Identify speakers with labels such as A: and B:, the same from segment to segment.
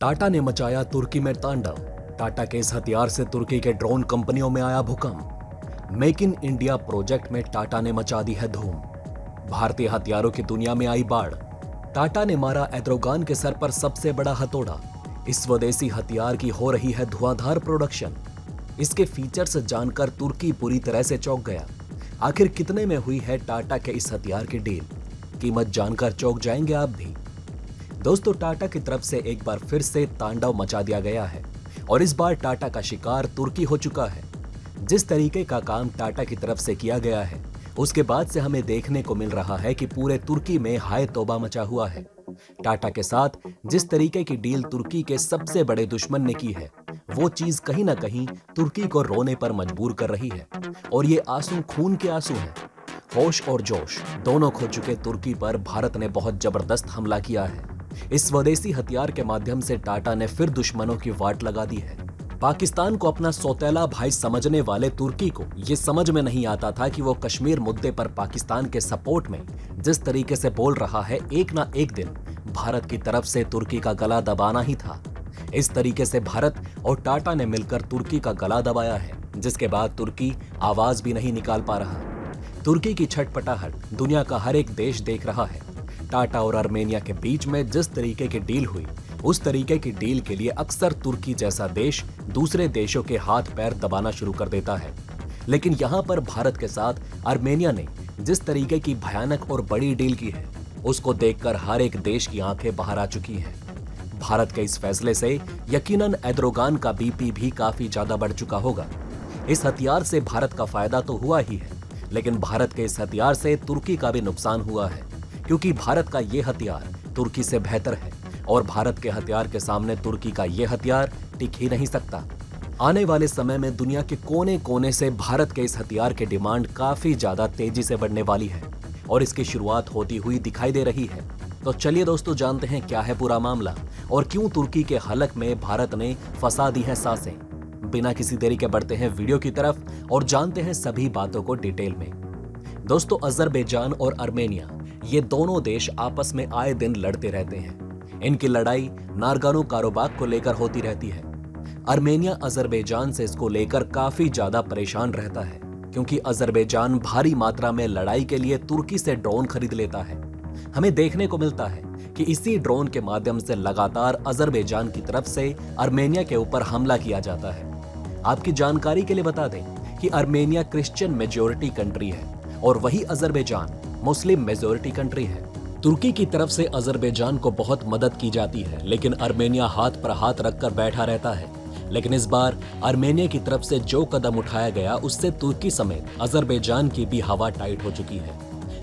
A: टाटा ने मचाया तुर्की में तांडव। टाटा के इस हथियार से तुर्की के ड्रोन कंपनियों में आया भूकंप। मेक इन इंडिया प्रोजेक्ट में टाटा ने मचा दी है धूम। भारतीय हथियारों की दुनिया में आई बाढ़। टाटा ने मारा एर्दोगान के सर पर सबसे बड़ा हथौड़ा। इस स्वदेशी हथियार की हो रही है धुआंधार प्रोडक्शन। इसके फीचर्स जानकर तुर्की पूरी तरह से चौंक गया। आखिर कितने में हुई है टाटा के इस हथियार की डील? कीमत जानकर चौंक जाएंगे आप भी। दोस्तों, टाटा की तरफ से एक बार फिर से तांडव मचा दिया गया है और इस बार टाटा का शिकार तुर्की हो चुका है। जिस तरीके का काम टाटा की तरफ से किया गया है, उसके बाद से हमें देखने को मिल रहा है कि पूरे तुर्की में हाय तौबा मचा हुआ है। टाटा के साथ जिस तरीके की डील तुर्की के सबसे बड़े दुश्मन ने की है, वो चीज कहीं ना कहीं तुर्की को रोने पर मजबूर कर रही है। और ये आंसू खून के आंसू हैं। होश और जोश दोनों खो चुके तुर्की पर भारत ने बहुत जबरदस्त हमला किया है। इस स्वदेशी हथियार के माध्यम से टाटा ने फिर दुश्मनों की वाट लगा दी है। पाकिस्तान को अपना सौतेला भाई समझने वाले तुर्की को यह समझ में नहीं आता था कि वो कश्मीर मुद्दे पर पाकिस्तान के सपोर्ट में जिस तरीके से बोल रहा है, एक ना एक दिन भारत की तरफ से तुर्की का गला दबाना ही था। इस तरीके से भारत और टाटा ने मिलकर तुर्की का गला दबाया है, जिसके बाद तुर्की आवाज भी नहीं निकाल पा रहा। तुर्की की छटपटाहट दुनिया का हर एक देश देख रहा है। टाटा और आर्मेनिया के बीच में जिस तरीके की डील हुई, उस तरीके की डील के लिए अक्सर तुर्की जैसा देश दूसरे देशों के हाथ पैर दबाना शुरू कर देता है। लेकिन यहाँ पर भारत के साथ आर्मेनिया ने जिस तरीके की भयानक और बड़ी डील की है, उसको देखकर हर एक देश की आंखें बाहर आ चुकी हैं। भारत के इस फैसले से यकीनन एर्दोगान का बीपी भी काफी ज्यादा बढ़ चुका होगा। इस हथियार से भारत का फायदा तो हुआ ही है, लेकिन भारत के इस हथियार से तुर्की का भी नुकसान हुआ है, क्योंकि भारत का ये हथियार तुर्की से बेहतर है और भारत के हथियार के सामने तुर्की का ये हथियार टिक ही नहीं सकता। आने वाले समय में दुनिया के कोने कोने से भारत के इस हथियार की डिमांड काफी ज्यादा तेजी से बढ़ने वाली है और इसकी शुरुआत होती हुई दिखाई दे रही है। तो चलिए दोस्तों, जानते हैं क्या है पूरा मामला और क्यों तुर्की के हलक में भारत ने फंसा दी है सांसें। बिना किसी देरी के बढ़ते हैं वीडियो की तरफ और जानते हैं सभी बातों को डिटेल में। दोस्तों, अजरबैजान और आर्मेनिया ये दोनों देश आपस में आए दिन लड़ते रहते हैं। इनकी लड़ाई नारगानो कारोबाग को लेकर होती रहती है। आर्मेनिया अजरबैजान से इसको लेकर काफी ज्यादा परेशान रहता है, क्योंकि अजरबैजान भारी मात्रा में लड़ाई के लिए तुर्की से ड्रोन खरीद लेता है। हमें देखने को मिलता है कि इसी ड्रोन के माध्यम से लगातार अजरबैजान की तरफ से आर्मेनिया के ऊपर हमला किया जाता है। आपकी जानकारी के लिए बता दें कि आर्मेनिया क्रिश्चियन मेजोरिटी कंट्री है और वही अजरबैजान मुस्लिम मेजोरिटी कंट्री है। तुर्की की तरफ से अजरबैजान को बहुत मदद की जाती है, लेकिन आर्मेनिया हाथ पर हाथ रखकर बैठा रहता है। लेकिन इस बार आर्मेनिया की तरफ से जो कदम उठाया गया, उससे तुर्की समेत अजरबैजान की भी हवा टाइट हो चुकी है।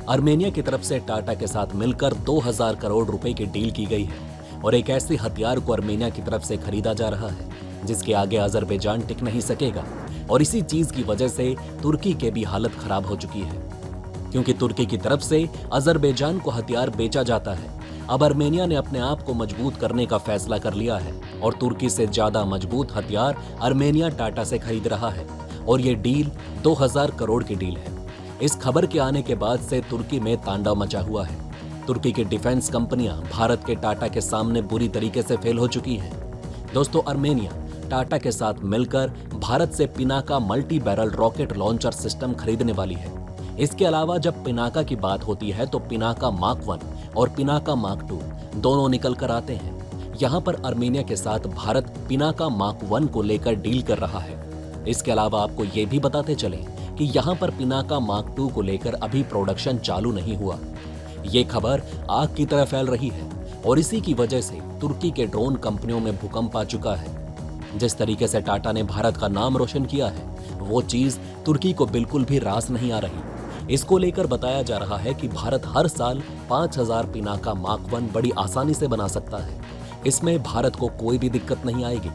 A: आर्मेनिया की तरफ से टाटा के साथ मिलकर 2000 करोड़ रुपए की डील की गई है और एक ऐसे हथियार को आर्मेनिया की तरफ से खरीदा जा रहा है जिसके आगे अजरबैजान टिक नहीं सकेगा। और इसी चीज की वजह से तुर्की के भी हालत खराब हो चुकी है, क्योंकि तुर्की की तरफ से अजरबैजान को हथियार बेचा जाता है। अब आर्मेनिया ने अपने आप को मजबूत करने का फैसला कर लिया है और तुर्की से ज्यादा मजबूत हथियार आर्मेनिया टाटा से खरीद रहा है और ये डील 2000 करोड़ की डील है। इस खबर के आने के बाद से तुर्की में तांडव मचा हुआ है। तुर्की की डिफेंस कंपनियां भारत के टाटा के सामने बुरी तरीके से फेल हो चुकी हैं। दोस्तों, आर्मेनिया टाटा के साथ मिलकर भारत से Pinaka multi barrel rocket launcher system खरीदने वाली है। इसके अलावा जब पिनाका की बात होती है तो पिनाका मार्क 1 और पिनाका मार्क 2 दोनों निकल कर आते हैं। यहाँ पर आर्मेनिया के साथ भारत पिनाका मार्क 1 को लेकर डील कर रहा है। इसके अलावा आपको ये भी बताते चलें कि यहाँ पर पिनाका मार्क 2 को लेकर अभी प्रोडक्शन चालू नहीं हुआ। ये खबर आग की तरह फैल रही है और इसी की वजह से तुर्की के ड्रोन कंपनियों में भूकंप आ चुका है। जिस तरीके से टाटा ने भारत का नाम रोशन किया है, वो चीज तुर्की को बिल्कुल भी रास नहीं आ रही। इसको लेकर बताया जा रहा है कि भारत हर साल 5000 पिनाका मार्क 1 बड़ी आसानी से बना सकता है। इसमें भारत को कोई भी दिक्कत नहीं आएगी।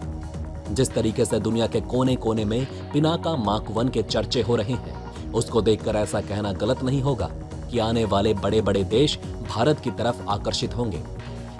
A: जिस तरीके से दुनिया के कोने कोने में पिनाका मार्क 1 के चर्चे हो रहे हैं, उसको देखकर ऐसा कहना गलत नहीं होगा कि आने वाले बड़े बड़े देश भारत की तरफ आकर्षित होंगे।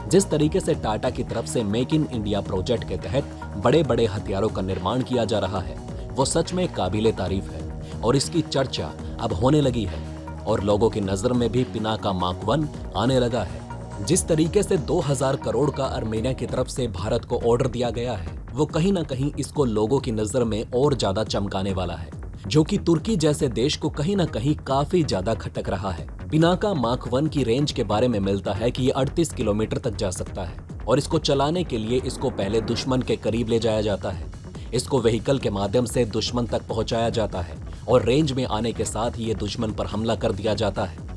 A: जिस तरीके से टाटा की तरफ से मेक इन इंडिया प्रोजेक्ट के तहत बड़े बड़े हथियारों का निर्माण किया जा रहा है, वो सच में काबिले तारीफ है और इसकी चर्चा अब होने लगी है और लोगों की नजर में भी पिनाका मार्क 1 आने लगा है। जिस तरीके से 2000 करोड़ का आर्मेनिया की तरफ से भारत को ऑर्डर दिया गया है, वो कहीं ना कहीं इसको लोगों की नजर में और ज्यादा चमकाने वाला है, जो कि तुर्की जैसे देश को कहीं ना कहीं काफी ज्यादा खटक रहा है। पिनाका माक 1 की रेंज के बारे में मिलता है कि ये 38 किलोमीटर तक जा सकता है और इसको चलाने के लिए इसको पहले दुश्मन के करीब ले जाया जाता है। इसको व्हीकल के माध्यम से दुश्मन तक पहुंचाया जाता है और रेंज में आने के साथ ही ये दुश्मन पर हमला कर दिया जाता है।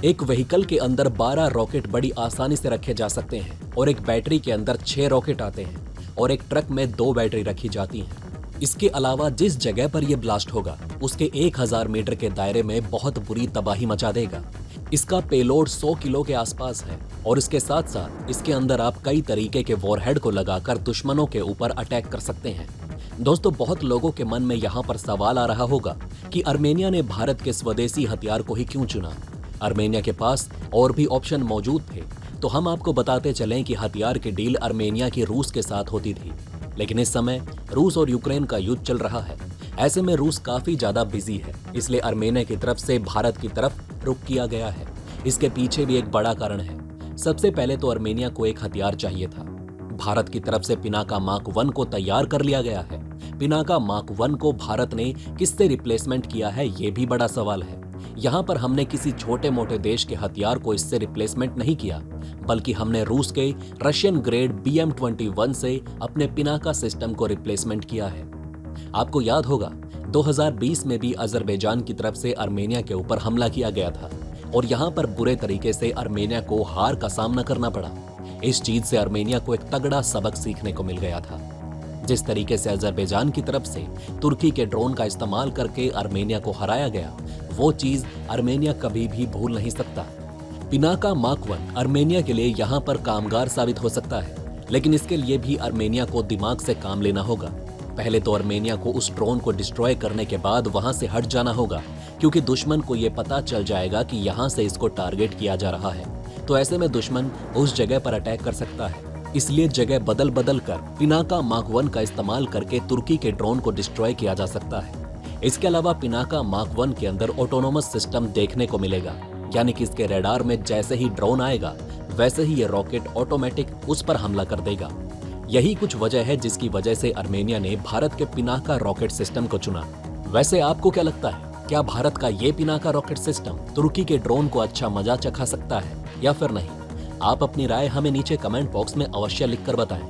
A: एक व्हीकल के अंदर 12 रॉकेट बड़ी आसानी से रखे जा सकते हैं और एक बैटरी के अंदर 6 रॉकेट आते हैं और एक ट्रक में 2 बैटरी रखी जाती हैं। इसके अलावा जिस जगह पर यह ब्लास्ट होगा उसके 1000 मीटर के दायरे में बहुत बुरी तबाही मचा देगा। इसका पेलोड 100 किलो के आसपास है और इसके साथ साथ इसके अंदर आप कई तरीके के वॉरहेड को लगाकर दुश्मनों के ऊपर अटैक कर सकते हैं। दोस्तों, बहुत लोगों के मन में यहाँ पर सवाल आ रहा होगा कि आर्मेनिया ने भारत के स्वदेशी हथियार को ही क्यों चुना। आर्मेनिया के पास और भी ऑप्शन मौजूद थे, तो हम आपको बताते चलें कि हथियार की डील आर्मेनिया की रूस के साथ होती थी, लेकिन इस समय रूस और यूक्रेन का युद्ध चल रहा है। ऐसे में रूस काफी ज्यादा बिजी है, इसलिए आर्मेनिया की तरफ से भारत की तरफ रुख किया गया है। इसके पीछे भी एक बड़ा कारण है। सबसे पहले तो आर्मेनिया को एक हथियार चाहिए था। भारत की तरफ से पिनाका माक 1 को तैयार कर लिया गया है। पिनाका माक 1 को भारत ने किससे रिप्लेसमेंट किया है, ये भी बड़ा सवाल है। यहाँ पर हमने किसी छोटे मोटे देश के हथियार को इससे रिप्लेसमेंट नहीं किया, बल्कि हमने रूस के रशियन ग्रेड BM-21 से अपने पिनाका सिस्टम को रिप्लेसमेंट किया है। आपको याद होगा 2020 में भी अजरबैजान की तरफ से आर्मेनिया के ऊपर हमला किया गया था और यहाँ पर बुरे तरीके से आर्मेनिया को हार का सामना करना पड़ा। इस चीज से आर्मेनिया को एक तगड़ा सबक सीखने को मिल गया था। जिस तरीके से अजरबैजान की तरफ से तुर्की के ड्रोन का इस्तेमाल करके आर्मेनिया को हराया गया, वो चीज आर्मेनिया कभी भी भूल नहीं सकता। पिनाका माक 1 आर्मेनिया के लिए यहाँ पर कामगार साबित हो सकता है, लेकिन इसके लिए भी आर्मेनिया को दिमाग से काम लेना होगा। पहले तो आर्मेनिया को उस ड्रोन को डिस्ट्रॉय करने के बाद वहां से हट जाना होगा, क्योंकि दुश्मन को ये पता चल जाएगा कि यहाँ से इसको टारगेट किया जा रहा है, तो ऐसे में दुश्मन उस जगह पर अटैक कर सकता है। इसलिए जगह बदल बदल कर पिनाका माक 1 का इस्तेमाल करके तुर्की के ड्रोन को डिस्ट्रॉय किया जा सकता है। इसके अलावा पिनाका माक 1 के अंदर ऑटोनोमस सिस्टम देखने को मिलेगा, यानी कि इसके रडार में जैसे ही ड्रोन आएगा वैसे ही ये रॉकेट ऑटोमेटिक उस पर हमला कर देगा। यही कुछ वजह है जिसकी वजह से आर्मेनिया ने भारत के पिनाका रॉकेट सिस्टम को चुना। वैसे आपको क्या लगता है, क्या भारत का ये पिनाका रॉकेट सिस्टम तुर्की के ड्रोन को अच्छा मजा चखा सकता है या फिर नहीं? आप अपनी राय हमें नीचे कमेंट बॉक्स में अवश्य लिखकर बताएं।